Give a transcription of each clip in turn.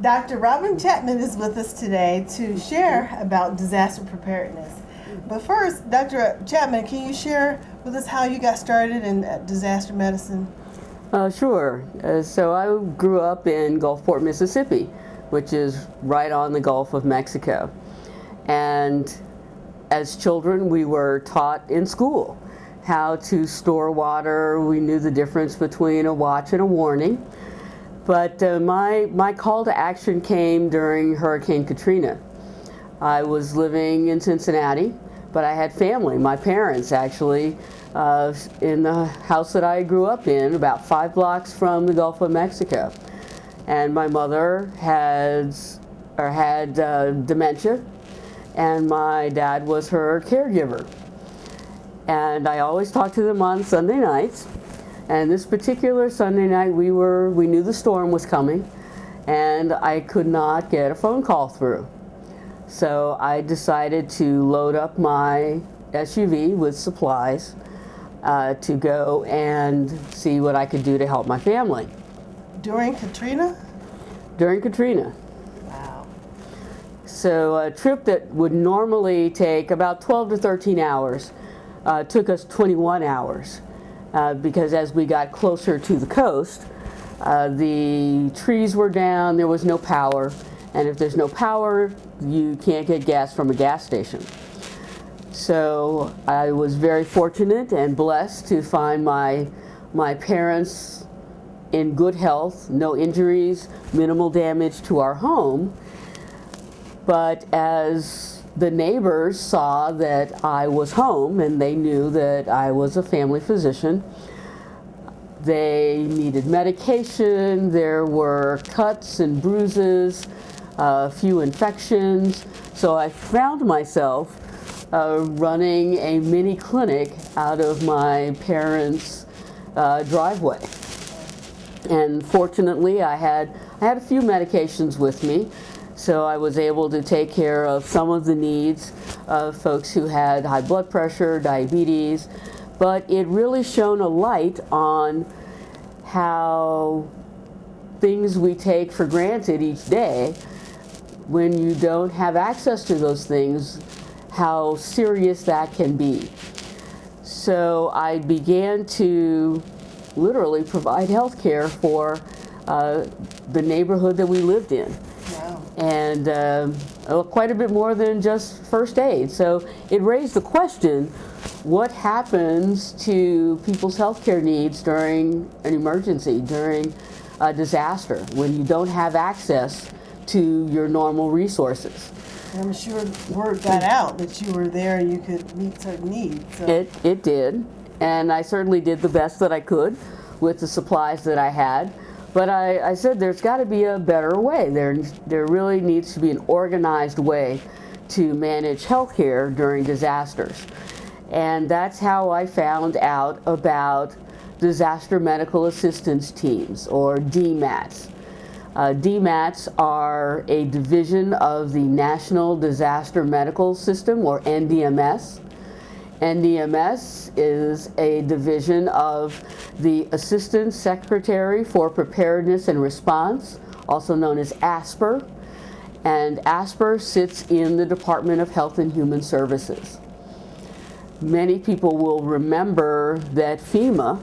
Dr. Robin Chapman is with us today to share about disaster preparedness. But first, Dr. Chapman, can you share with us how you got started in disaster medicine? Sure. So I grew up in Gulfport, Mississippi, which is right on the Gulf of Mexico. And as children, we were taught in school how to store water. We knew the difference between a watch and a warning. But my call to action came during Hurricane Katrina. I was living in Cincinnati, but I had family, my parents actually, in the house that I grew up in, about 5 blocks from the Gulf of Mexico. And my mother had dementia, and my dad was her caregiver. And I always talked to them on Sunday nights. And this particular Sunday night, we knew the storm was coming, and I could not get a phone call through. So I decided to load up my SUV with supplies to go and see what I could do to help my family. During Katrina? During Katrina. Wow. So a trip that would normally take about 12 to 13 hours took us 21 hours. Because as we got closer to the coast, the trees were down, there was no power, and if there's no power, you can't get gas from a gas station. So I was very fortunate and blessed to find my parents in good health, no injuries, minimal damage to our home. But as the neighbors saw that I was home and they knew that I was a family physician, they needed medication, there were cuts and bruises, a few infections. So I found myself running a mini clinic out of my parents' driveway. And fortunately I had a few medications with me. So I was able to take care of some of the needs of folks who had high blood pressure, diabetes, but it really shone a light on how things we take for granted each day, when you don't have access to those things, how serious that can be. So I began to literally provide health care for the neighborhood that we lived in. Wow. And quite a bit more than just first aid. So it raised the question, what happens to people's health care needs during an emergency, during a disaster, when you don't have access to your normal resources? I'm sure word got out that you were there and you could meet certain needs. So. It did, and I certainly did the best that I could with the supplies that I had. But I said there's got to be a better way. There really needs to be an organized way to manage healthcare during disasters. And that's how I found out about disaster medical assistance teams, or DMATs. DMATs are a division of the National Disaster Medical System, or NDMS. NDMS is a division of the Assistant Secretary for Preparedness and Response, also known as ASPR, and ASPR sits in the Department of Health and Human Services. Many people will remember that FEMA,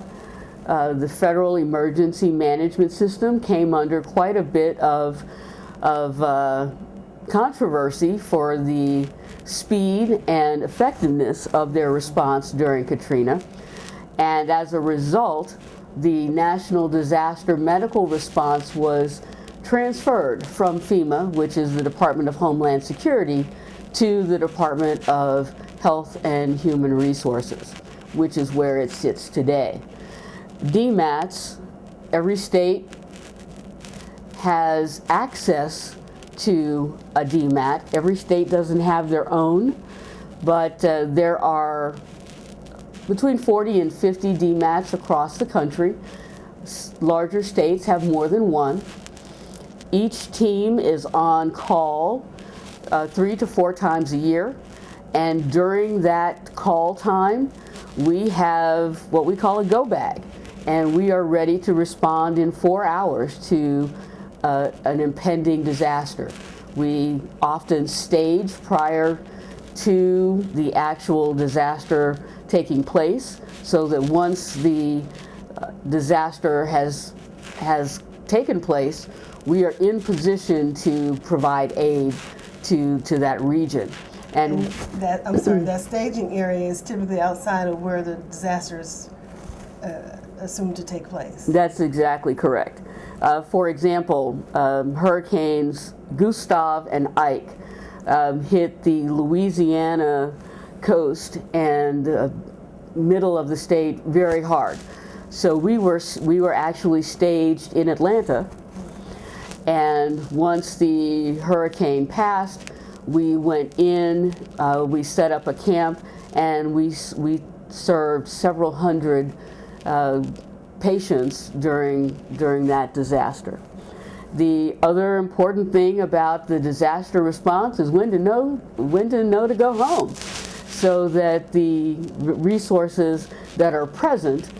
the Federal Emergency Management System, came under quite a bit of controversy for the speed and effectiveness of their response during Katrina. And as a result, the National Disaster Medical Response was transferred from FEMA, which is the Department of Homeland Security, to the Department of Health and Human Resources, which is where it sits today. DMATs, every state has access to a DMAT. Every state doesn't have their own, but there are between 40 and 50 DMATs across the country. Larger states have more than one. Each team is on call 3 to 4 times a year, and during that call time we have what we call a go bag, and we are ready to respond in 4 hours to an impending disaster. We often stage prior to the actual disaster taking place, so that once the disaster has taken place, we are in position to provide aid to that region. And that, I'm sorry, that staging area is typically outside of where the disaster is assumed to take place. That's exactly correct. For example, hurricanes Gustav and Ike hit the Louisiana coast and middle of the state very hard. So we were actually staged in Atlanta, and once the hurricane passed, we went in, we set up a camp, and we served several hundred patients during that disaster. The other important thing about the disaster response is when to know to go home, so that the resources that are present,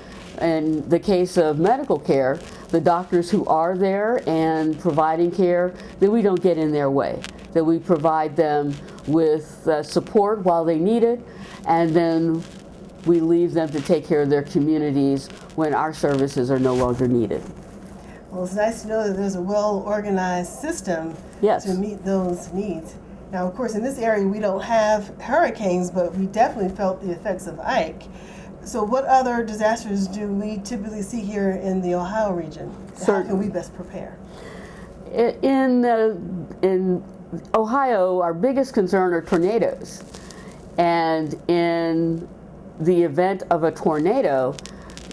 in the case of medical care, the doctors who are there and providing care, that we don't get in their way, that we provide them with support while they need it, and then we leave them to take care of their communities when our services are no longer needed. Well, it's nice to know that there's a well-organized system to meet those needs. Now, of course, in this area we don't have hurricanes, but we definitely felt the effects of Ike. So what other disasters do we typically see here in the Ohio region? How can we best prepare? In Ohio, our biggest concern are tornadoes. And in the event of a tornado,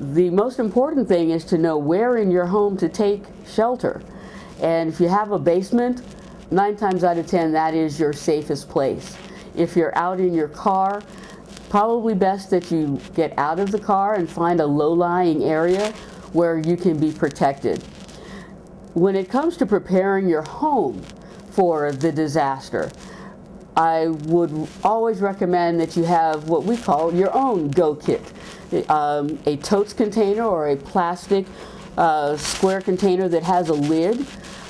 the most important thing is to know where in your home to take shelter. And if you have a basement, 9 times out of 10, that is your safest place. If you're out in your car, probably best that you get out of the car and find a low-lying area where you can be protected. When it comes to preparing your home for the disaster, I would always recommend that you have what we call your own go kit. A totes container or a plastic square container that has a lid.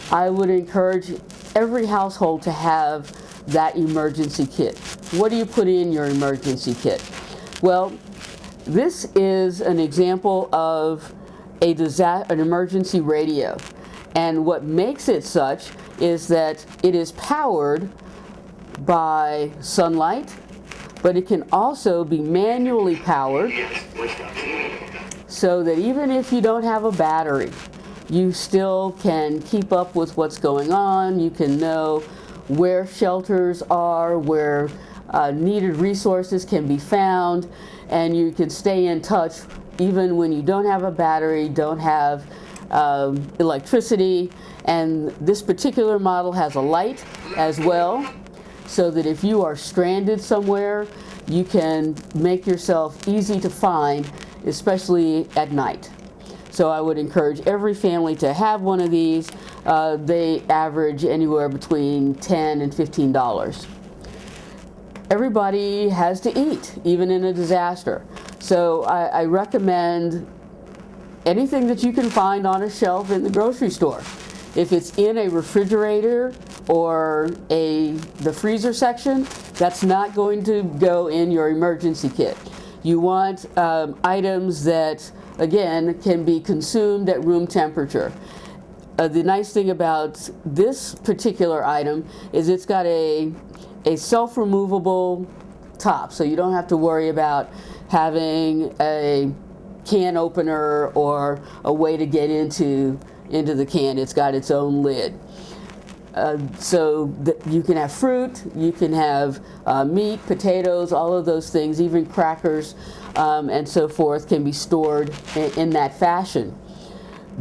I would encourage every household to have that emergency kit. What do you put in your emergency kit? Well, this is an example of an emergency radio. And what makes it such is that it is powered by sunlight, but it can also be manually powered, so that even if you don't have a battery, you still can keep up with what's going on. You can know where shelters are, where needed resources can be found, and you can stay in touch even when you don't have a battery, don't have electricity. And this particular model has a light as well, so that if you are stranded somewhere, you can make yourself easy to find, especially at night. So I would encourage every family to have one of these. They average anywhere between $10 and $15. Everybody has to eat, even in a disaster. So I recommend anything that you can find on a shelf in the grocery store. If it's in a refrigerator or the freezer section, that's not going to go in your emergency kit. You want items that, again, can be consumed at room temperature. The nice thing about this particular item is it's got a self-removable top, so you don't have to worry about having a can opener or a way to get into the can. It's got its own lid. So you can have fruit, you can have meat, potatoes, all of those things, even crackers and so forth can be stored in that fashion.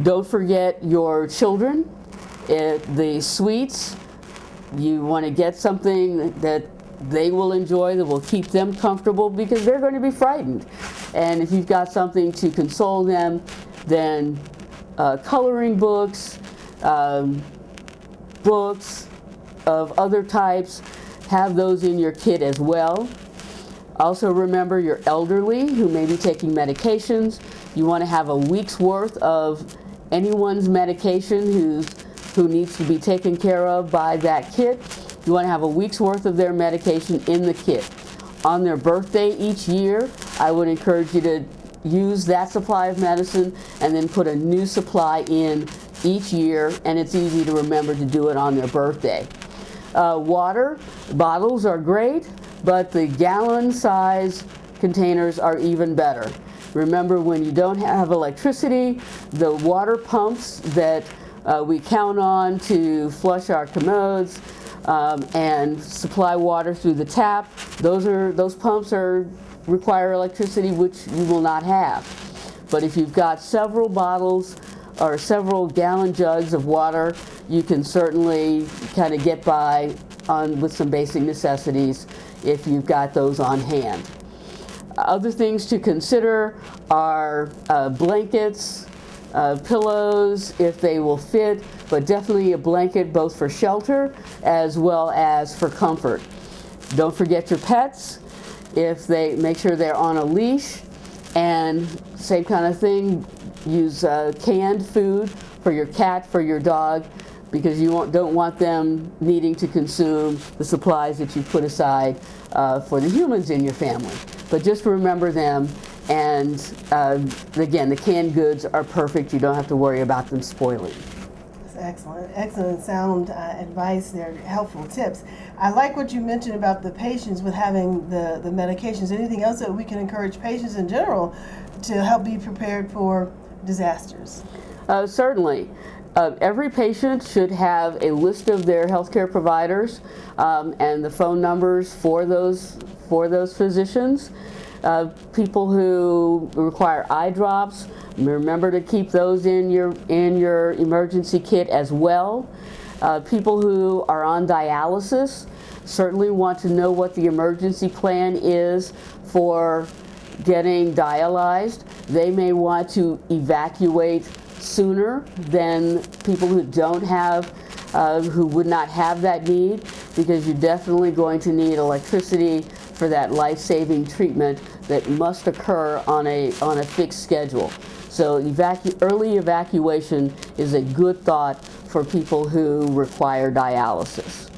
Don't forget your children, the sweets. You want to get something that they will enjoy, that will keep them comfortable, because they're going to be frightened. And if you've got something to console them, then coloring books, books of other types, have those in your kit as well. Also remember your elderly who may be taking medications. You want to have a week's worth of anyone's medication who's who needs to be taken care of by that kit, you want to have a week's worth of their medication in the kit. On their birthday each year, I would encourage you to use that supply of medicine and then put a new supply in each year, and it's easy to remember to do it on their birthday. Water bottles are great, but the gallon size containers are even better. Remember, when you don't have electricity, the water pumps that we count on to flush our commodes and supply water through the tap, those pumps require electricity, which you will not have. But if you've got several bottles or several gallon jugs of water, you can certainly kind of get by with some basic necessities if you've got those on hand. Other things to consider are blankets, pillows, if they will fit, but definitely a blanket both for shelter as well as for comfort. Don't forget your pets. If they make sure they're on a leash, and same kind of thing, use canned food for your cat, for your dog, because you don't want them needing to consume the supplies that you put aside for the humans in your family. But just remember them, and again, the canned goods are perfect. You don't have to worry about them spoiling. That's excellent. Excellent sound advice there, helpful tips. I like what you mentioned about the patients with having the medications. Anything else that we can encourage patients in general to help be prepared for disasters? Certainly. Every patient should have a list of their healthcare providers and the phone numbers for those physicians. People who require eye drops, remember to keep those in your emergency kit as well. People who are on dialysis certainly want to know what the emergency plan is for getting dialyzed. They may want to evacuate sooner than people who don't have, who would not have that need, because you're definitely going to need electricity for that life-saving treatment that must occur on a fixed schedule. So early evacuation is a good thought for people who require dialysis.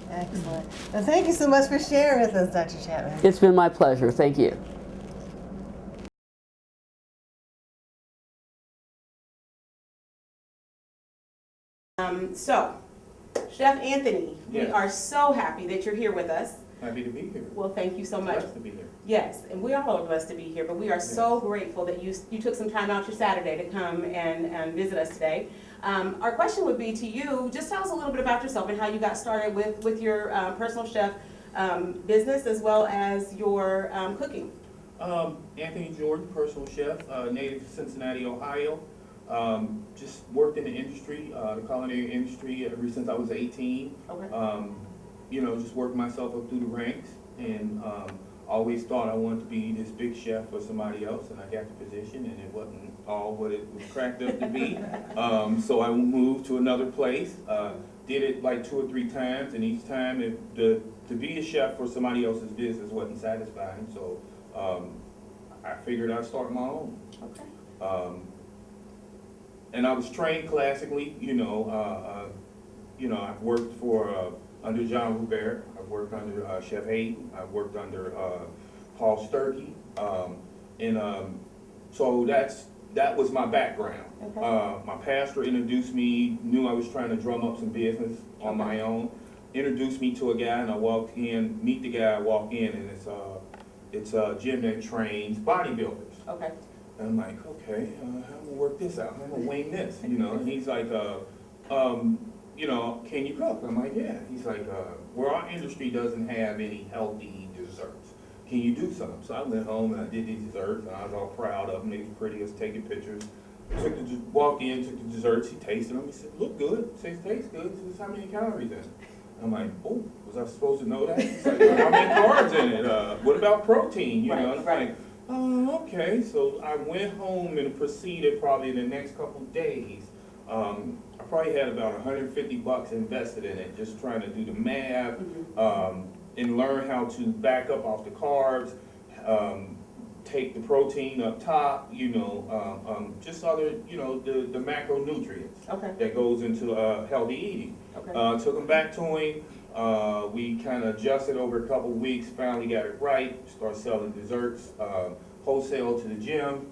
Excellent. Well, thank you so much for sharing with us, Dr. Chapman. It's been my pleasure. Thank you. So, Chef Anthony, Yes. we are so happy that you're here with us. Happy to be here. Well, thank you so much. Blessed to be here. Yes, and we are all blessed to be here, but we are so grateful that you took some time out your Saturday to come and visit us today. Our question would be to you, just tell us a little bit about yourself and how you got started with your personal chef business as well as your cooking. Anthony Jordan, personal chef, native to Cincinnati, Ohio. Just worked in the industry, the culinary industry, ever since I was 18. Okay. Just worked myself up through the ranks, and always thought I wanted to be this big chef for somebody else, and I got the position, and it wasn't all what it was cracked up to be. So I moved to another place, did it like 2 or 3 times, and each time to be a chef for somebody else's business wasn't satisfying, so I figured I'd start my own. Okay. And I was trained classically, I've worked for, under John Rubert, I've worked under Chef Hayden, I've worked under Paul Sturkey, so that was my background. Okay. My pastor introduced me, knew I was trying to drum up some business on my own, introduced me to a guy, and I walked in, meet the guy, I walk in, and it's a gym that trains bodybuilders. Okay. And I'm like, okay, how am I gonna work this out? How am I gonna wing this? And he's like, can you cook? I'm like, yeah. He's like, well, our industry doesn't have any healthy desserts. Can you do some? So I went home and I did these desserts, and I was all proud of them. They were pretty, I was taking pictures. Walked in, took the desserts, he tasted them. He said, look good. He said, taste good. He says, how many calories in it? I'm like, oh, was I supposed to know that? He's like, well, how many carbs in it? What about protein? It's like, oh, okay. So I went home and proceeded probably the next couple days. I probably had about $150 invested in it, just trying to do the math, and learn how to back up off the carbs, take the protein up top, just other, the macronutrients that goes into healthy eating. Took them back to him. We kind of adjusted over a couple weeks, finally got it right, started selling desserts, wholesale to the gym.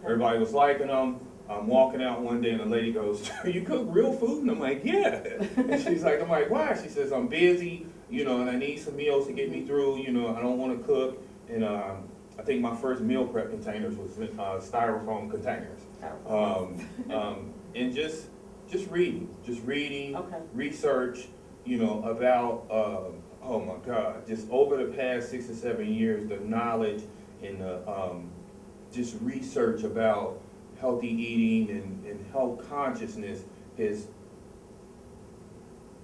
Everybody was liking them. I'm walking out one day and the lady goes, "You cook real food?" And I'm like, "Yeah." And she's like, I'm like, "Why?" She says, "I'm busy, and I need some meals to get me through, I don't want to cook." And I think my first meal prep containers was styrofoam containers. And just reading, research, about, oh my God, just over the past 6 or 7 years, the knowledge and the just research about healthy eating and health consciousness has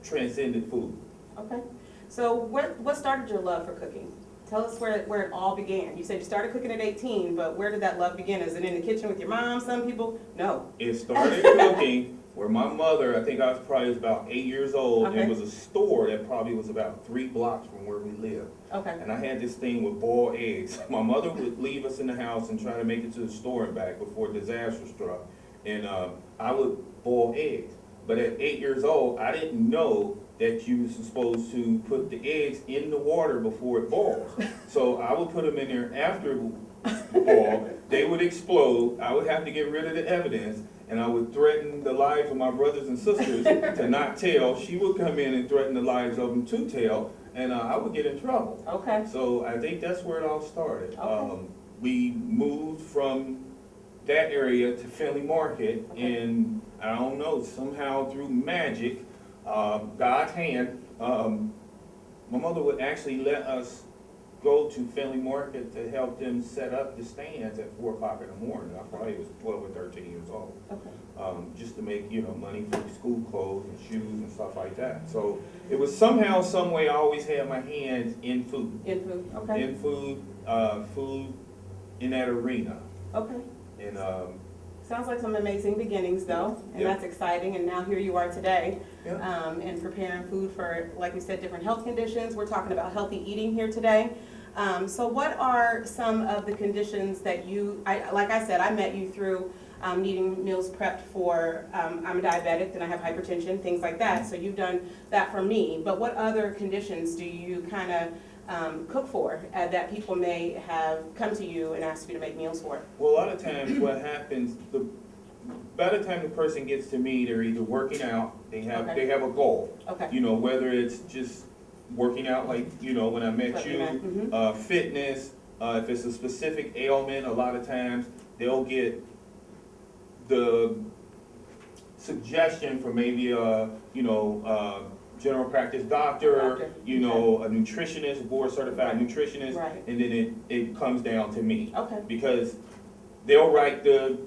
transcended food. Okay. So what started your love for cooking? Tell us where it all began. You said you started cooking at 18, but where did that love begin? Is it in the kitchen with your mom? Some people? No. It started cooking where my mother, I think I was probably about 8 years old. There was a store that probably was about 3 blocks from where we lived. And I had this thing with boiled eggs. My mother would leave us in the house and try to make it to the store and back before disaster struck. And I would boil eggs. But at 8 years old, I didn't know that you was supposed to put the eggs in the water before it boils. So I would put them in there after it boiled. They would explode. I would have to get rid of the evidence. And I would threaten the lives of my brothers and sisters to not tell. She would come in and threaten the lives of them to tell. And I would get in trouble. So I think that's where it all started. We moved from that area to Finley Market. And I don't know, somehow through magic, God's hand, my mother would actually let us go to Finley Market to help them set up the stands at 4 o'clock in the morning. I probably was 12 or 13 years old. Just to make, money for school clothes and shoes and stuff like that. So it was somehow, some way, I always had my hands in food. In food, In food, food in that arena. And sounds like some amazing beginnings, though, and that's exciting. And now here you are today, and preparing food for, like we said, different health conditions. We're talking about healthy eating here today. So what are some of the conditions that like I said, I met you through needing meals prepped for, I'm a diabetic and I have hypertension, things like that. So you've done that for me. But what other conditions do you kind of cook for that people may have come to you and asked you to make meals for? Well, a lot of times what happens, by the time the person gets to me, they're either working out, they have a goal. Whether it's just working out like, when I met you, fitness, if it's a specific ailment, a lot of times they'll get the suggestion from maybe a, general practice doctor, a nutritionist, board certified nutritionist, and then it comes down to me. Because they'll write the,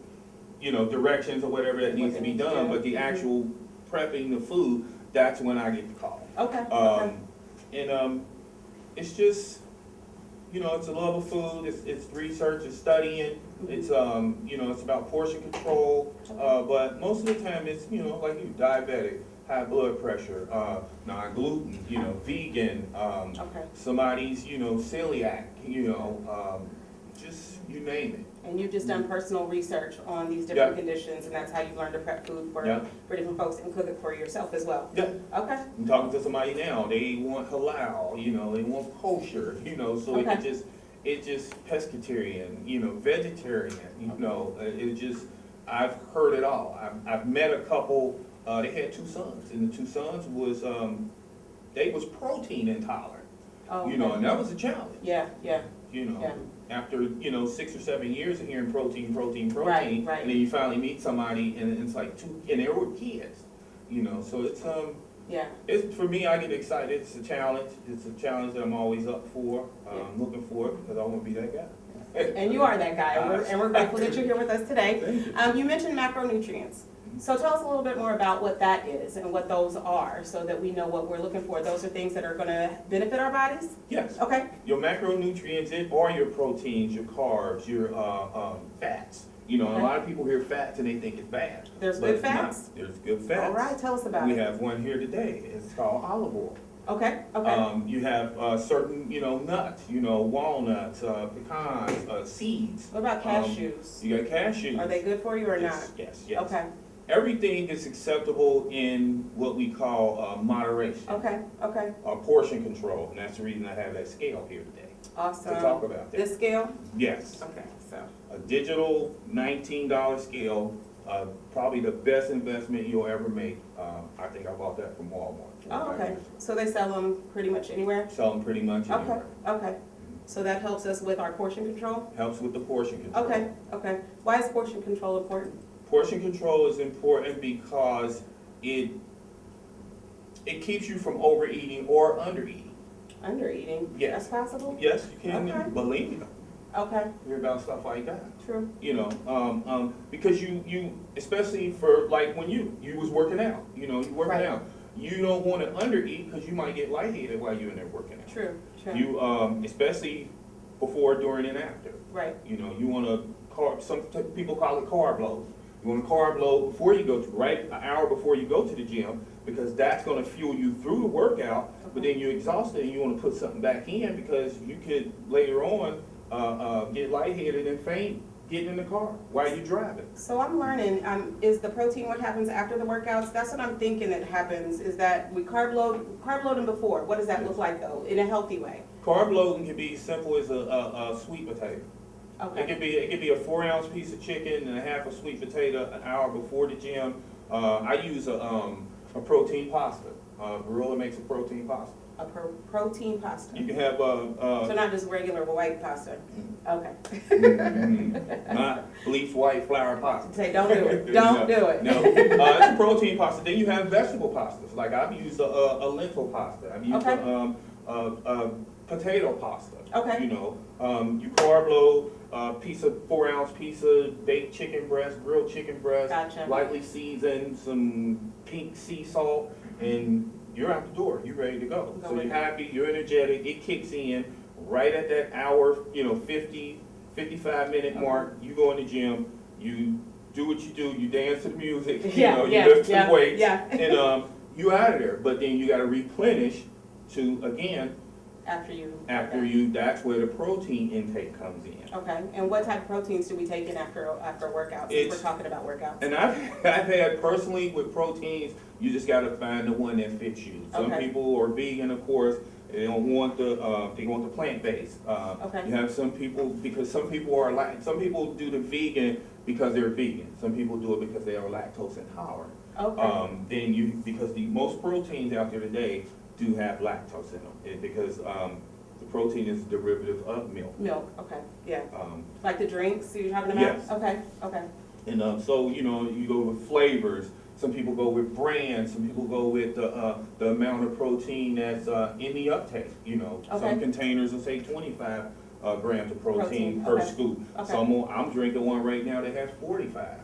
directions or whatever that needs to be done, but the actual prepping the food, that's when I get the call. And it's just, it's a love of food, it's research, it's studying, it's, it's about portion control, but most of the time it's, like you, diabetic, high blood pressure, non-gluten, vegan, somebody's, celiac, just you name it. And you've just done personal research on these different conditions, and that's how you learned to prep food for different folks and cook it for yourself as well. I'm talking to somebody now, they want halal, they want kosher, so it just pescatarian, vegetarian, it just, I've heard it all. I've met a couple, they had 2 sons, and the 2 sons was, they was protein intolerant, and that was a challenge. After, 6 or 7 years of hearing protein, and then you finally meet somebody, and it's like 2, and they were kids, so it's, it's, for me, I get excited. It's a challenge. It's a challenge that I'm always up for, looking for, because I want to be that guy. And you are that guy, and we're grateful that you're here with us today. You mentioned macronutrients. So tell us a little bit more about what that is and what those are, so that we know what we're looking for. Those are things that are going to benefit our bodies? Yes. Your macronutrients are your proteins, your carbs, your fats. A lot of people hear fats and they think it's bad. There's good fats? There's good fats. All right, tell us about it. We have one here today. It's called olive oil. Okay, okay. You have certain, nuts, walnuts, pecans, seeds. What about cashews? You got cashews. Are they good for you or Yes, not? yes, yes. Okay, Everything is acceptable in what we call moderation. okay, okay. Portion control, and that's the reason I have that scale here today. Awesome. To talk about that. This scale? Yes. Okay, so. A digital $19 scale, probably the best investment you'll ever make. I think I bought that from Walmart. Oh, okay. So they sell them pretty much anywhere? Sell them pretty much Okay, anywhere. okay. So that helps us with our portion control? Helps with the portion control. Okay, okay. Why is portion control important? Portion control is important because it keeps you from overeating or undereating. Undereating? Yes. That's possible? Yes, you can. Okay. Bulimia. Okay, Hear about stuff like that. true. Because you especially for like when you was working out, you working Right. out. You don't want to undereat because you might get lightheaded while you're in there working out. True, true. You especially before, during, and after. Right. You want to carb. Some people call it carb load. You want to carb load before you go to an hour before you go to the gym, because that's going to fuel you through the workout. But then you're exhausted and you want to put something back in because you could later on get lightheaded and faint getting in the car while you're driving. So I'm learning, is the protein what happens after the workouts? That's what I'm thinking that happens, is that we carb loading before. What does that look like though, in a healthy way? Carb loading can be simple as a sweet potato. Okay. It could be a 4-ounce piece of chicken and a half a sweet potato an hour before the gym. I use a protein pasta. Gorilla makes a protein pasta. A protein pasta. You can have So not just regular white pasta. Okay. not bleached white flour pasta. Say don't do it. Don't do it. No, it's a protein pasta. Then you have vegetable pastas. Like I've used a lentil pasta. I've used Okay. a potato pasta. Okay. You carb load a 4-ounce piece of baked chicken breast, grilled chicken breast, Gotcha. lightly seasoned, some pink sea salt, and you're out the door. You're ready to go. So you're happy, you're energetic. It kicks in right at that hour, 50, 55-minute mark. You go in the gym, you do what you do, you dance to the music, you lift some weights, and you out of there. But then you got to replenish to, again, After you, that's where the protein intake comes in. Okay, and what type of proteins do we take in after workouts? Since we're talking about workouts. And I've had personally with proteins, you just got to find the one that fits you. Some people are vegan, of course. They don't want they want the plant-based. You have some people, because some people do the vegan because they're vegan. Some people do it because they are lactose intolerant. Okay. Because the most proteins out there today do have lactose in them, because the protein is a derivative of milk. Milk, okay, yeah. Like the drinks you're talking about? Yes. Okay, okay. And so, you go with flavors. Some people go with brands. Some people go with the amount of protein that's in the uptake. Some containers will say 25 grams of protein per scoop. I'm drinking one right now that has 45.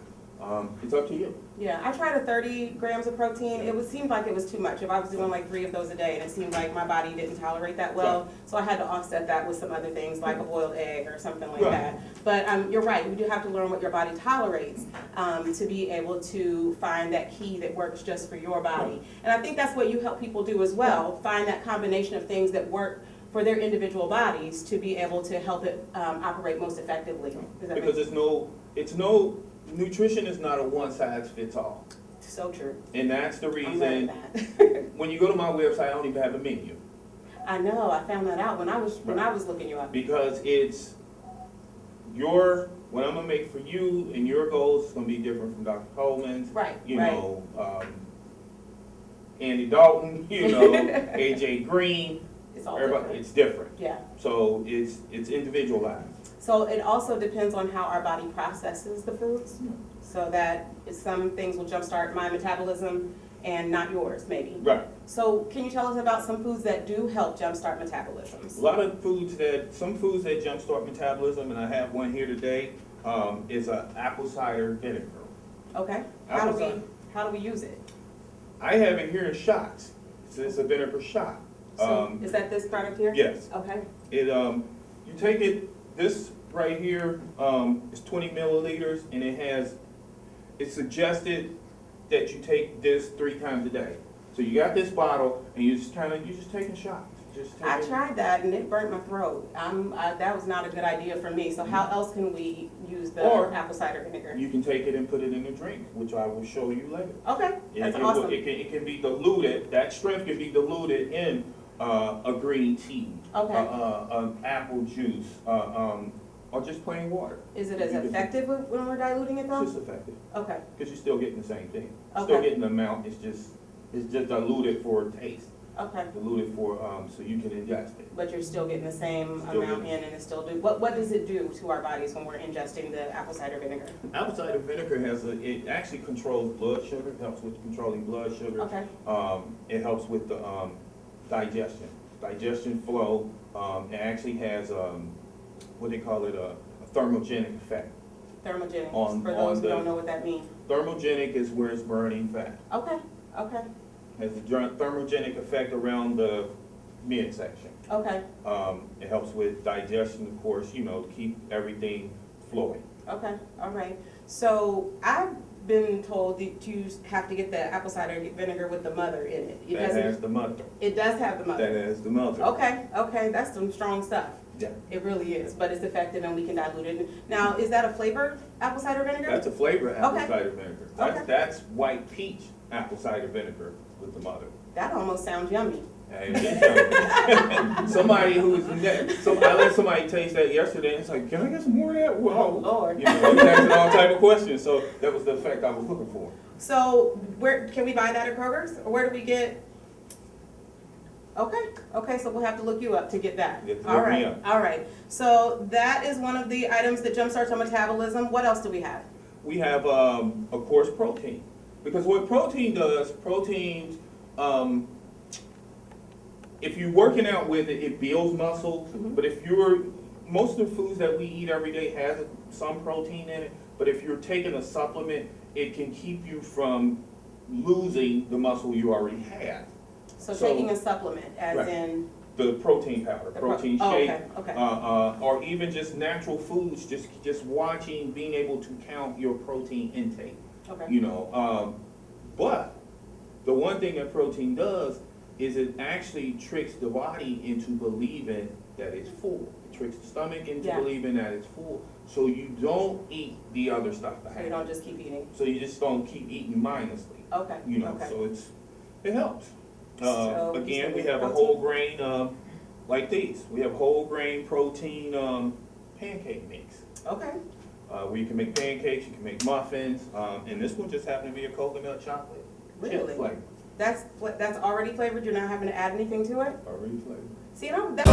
It's up to you. Yeah, I tried a 30 grams of protein. It seemed like it was too much. If I was doing like 3 of those a day, and it seemed like my body didn't tolerate that well, so I had to offset that with some other things like a boiled egg or something like that. But you're right, you do have to learn what your body tolerates to be able to find that key that works just for your body. And I think that's what you help people do as well, find that combination of things that work for their individual bodies to be able to help it operate most effectively. Because nutrition is not a one-size-fits-all. So true. And that's the reason that. when you go to my website, I don't even have a menu. I know, I found that out when I was looking you up. Because it's what I'm gonna make for you and your goals is gonna be different from Dr. Coleman's. Right. Andy Dalton, AJ Green. It's all different. It's different. Yeah. So it's individualized. So it also depends on how our body processes the foods. So that some things will jumpstart my metabolism and not yours, maybe. Right. So can you tell us about some foods that do help jumpstart metabolisms? A lot of some foods that jumpstart metabolism, and I have one here today, is apple cider vinegar. Okay. How do we use it? I have it here in shots. It's a vinegar shot. So is that this product here? Yes. Okay. You take it. This right here is 20 milliliters, and it's suggested that you take this 3 times a day. So you got this bottle, and you're just taking shots. I tried that and it burnt my throat. That was not a good idea for me. So how else can we use the apple cider vinegar? You can take it and put it in a drink, which I will show you later. Okay, that's awesome. It can be diluted, that strength can be diluted in a green tea, apple juice, or just plain water. Is it as effective when we're diluting it though? It's just effective. Okay. Because you're still getting the same thing. Okay. Still getting the amount, it's just diluted for taste. Okay. Diluted for, so you can ingest it. But you're still getting the same amount in, and it still do. What does it do to our bodies when we're ingesting the apple cider vinegar? Apple cider vinegar it actually controls blood sugar. It helps with controlling blood sugar. Okay. It helps with the digestion flow. It actually has what they call it, a thermogenic effect. Thermogenic. For those who don't know what that means. Thermogenic is where it's burning fat. Okay. Okay. Has a thermogenic effect around the midsection. Okay. It helps with digestion, of course, to keep everything flowing. Okay, all right. So I've been told that you have to get the apple cider vinegar with the mother in it. That has the mother. It does have the mother. That has the mother. Okay, that's some strong stuff. Yeah. It really is, but it's effective and we can dilute it. Now, is that a flavored apple cider vinegar? That's a flavored apple cider vinegar. Okay. That's white peach apple cider vinegar with the mother. That almost sounds yummy. Hey, somebody who's I let somebody taste that yesterday, and it's like, can I get some more of that? Whoa, Lord. He was asking all type of questions, so that was the effect I was looking for. So where can we buy that at Kroger's, or where do we get? Okay, so we'll have to look you up to get that. All right. So that is one of the items that jumpstarts our metabolism. What else do we have? We have, of course, protein. Because what protein does, if you're working out with it, it builds muscle. Mm-hmm. But most of the foods that we eat every day has some protein in it. But if you're taking a supplement, it can keep you from losing the muscle you already have. So taking a supplement, as in? The protein powder, protein shake, okay. or even just natural foods, just watching, being able to count your protein intake. Okay. But the one thing that protein does is it actually tricks the body into believing that it's full. It tricks the stomach into believing that it's full. So you don't eat the other stuff. So you don't just keep eating. So you just don't keep eating mindlessly. Okay. So it helps. So again, we have a whole grain, like these. We have whole grain protein pancake mix. Okay. Where you can make pancakes, you can make muffins, and this one just happened to be a coconut chocolate chip flavor. That's already flavored. You're not having to add anything to it. Already flavored. See, that's